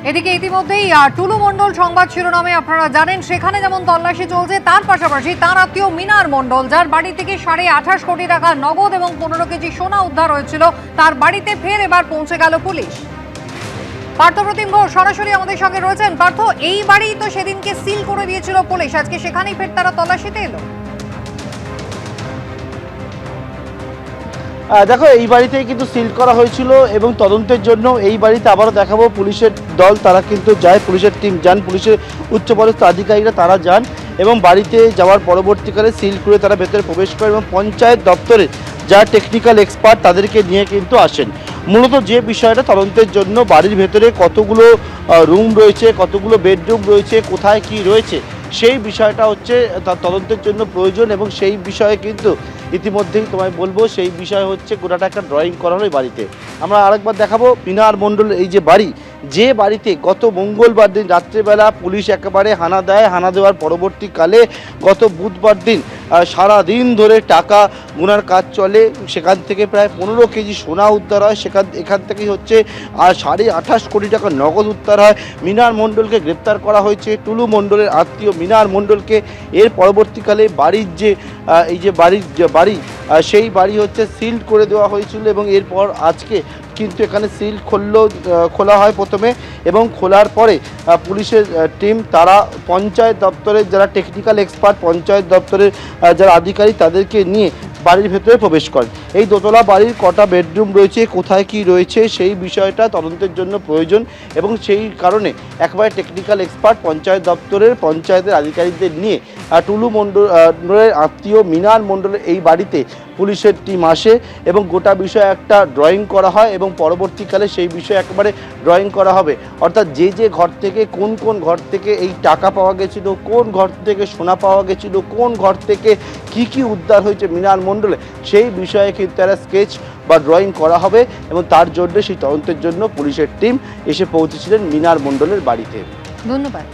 এদিকে ইতিমধ্যেই টুলু মণ্ডল সংবাদ শিরোনামে আপনারা জানেন, সেখানে যেমন তল্লাশি চলছে, তার পাশাপাশি তার আত্মীয় মিনার মণ্ডল, যার বাড়ি থেকে 28.5 কোটি টাকা নগদ এবং 15 কেজি সোনা উদ্ধার হয়েছিল, তার বাড়িতে ফের এবার পৌঁছে গেল পুলিশ। পার্থপ্রতিম ঘোষ সরাসরি আমাদের সঙ্গে রয়েছেন। পার্থ, এই বাড়ি তো সেদিনকে সিল করে দিয়েছিল পুলিশ, আজকে সেখানেই ফের তারা তল্লাশিতে এলো। দেখো, এই বাড়িতেই কিন্তু সিল করা হয়েছিল এবং তদন্তের জন্য এই বাড়িতে আবারও দেখাবো পুলিশের দল, তারা কিন্তু যায়, পুলিশের টিম যান, পুলিশের উচ্চপদস্থ আধিকারিকরা তারা যান এবং বাড়িতে যাওয়ার পরবর্তীকালে সিল করে তারা ভেতরে প্রবেশ করে এবং পঞ্চায়েত দপ্তরে যারা টেকনিক্যাল এক্সপার্ট তাদেরকে নিয়ে কিন্তু আসেন। মূলত যে বিষয়টা তদন্তের জন্য বাড়ির ভেতরে কতগুলো রুম রয়েছে, কতগুলো বেডরুম রয়েছে, কোথায় কি রয়েছে, সেই বিষয়টা হচ্ছে তার তদন্তের জন্য প্রয়োজন এবং সেই বিষয়ে কিন্তু ইতিমধ্যেই তোমায় বলবো, সেই বিষয় হচ্ছে গোটাটা একটা ড্রয়িং করানো এই বাড়িতে। আমরা আরেকবার দেখাবো মিনার মণ্ডল এই যে বাড়ি, যে বাড়িতে গত মঙ্গলবার দিন রাত্রেবেলা পুলিশ একেবারে হানা দেয়, হানা দেওয়ার পরবর্তীকালে গত বুধবার দিন সারাদিন ধরে টাকা গুনার কাজ চলে, সেখান থেকে প্রায় 15 কেজি সোনা উদ্ধার হয়, এখান থেকেই হচ্ছে 28.5 কোটি টাকা নগদ উদ্ধার হয়। মিনার মণ্ডলকে গ্রেপ্তার করা হয়েছে, টুলু মণ্ডলের আত্মীয় মিনার মণ্ডলকে। এর পরবর্তীকালে বাড়ির যে এই যে বাড়ি সেই বাড়ি হচ্ছে সিল করে দেওয়া হয়েছিল এবং এরপর আজকে কিন্তু এখানে সিল খোলা হয় প্রথমে এবং খোলার পরে পুলিশের টিম তারা পঞ্চায়েত দপ্তরের যারা টেকনিক্যাল এক্সপার্ট, পঞ্চায়েত দপ্তরের যারা আধিকারিক তাদেরকে নিয়ে বাড়ির ভেতরে প্রবেশ করেন। এই দোতলা বাড়ির কটা বেডরুম রয়েছে, কোথায় কি রয়েছে, সেই বিষয়টা তদন্তের জন্য প্রয়োজন এবং সেই কারণে একবারে টেকনিক্যাল এক্সপার্ট পঞ্চায়েত দপ্তরের পঞ্চায়েতের আধিকারিকদের নিয়ে টুলু মণ্ডলের আত্মীয় মিনার মণ্ডলের এই বাড়িতে পুলিশের টিম আসে এবং গোটা বিষয়ে একটা ড্রয়িং করা হয় এবং পরবর্তীকালে সেই বিষয়ে একেবারে ড্রয়িং করা হবে। অর্থাৎ যে ঘর থেকে কোন ঘর থেকে এই টাকা পাওয়া গেছিলো, কোন ঘর থেকে সোনা পাওয়া গেছিলো, কোন ঘর থেকে কি উদ্ধার হয়েছে মিনার মণ্ডলে, সেই বিষয়ে কিন্তু একটা স্কেচ বা ড্রয়িং করা হবে এবং তার জন্য সেই তদন্তের জন্য পুলিশের টিম এসে পৌঁছেছিলেন মিনার মণ্ডলের বাড়িতে। ধন্যবাদ।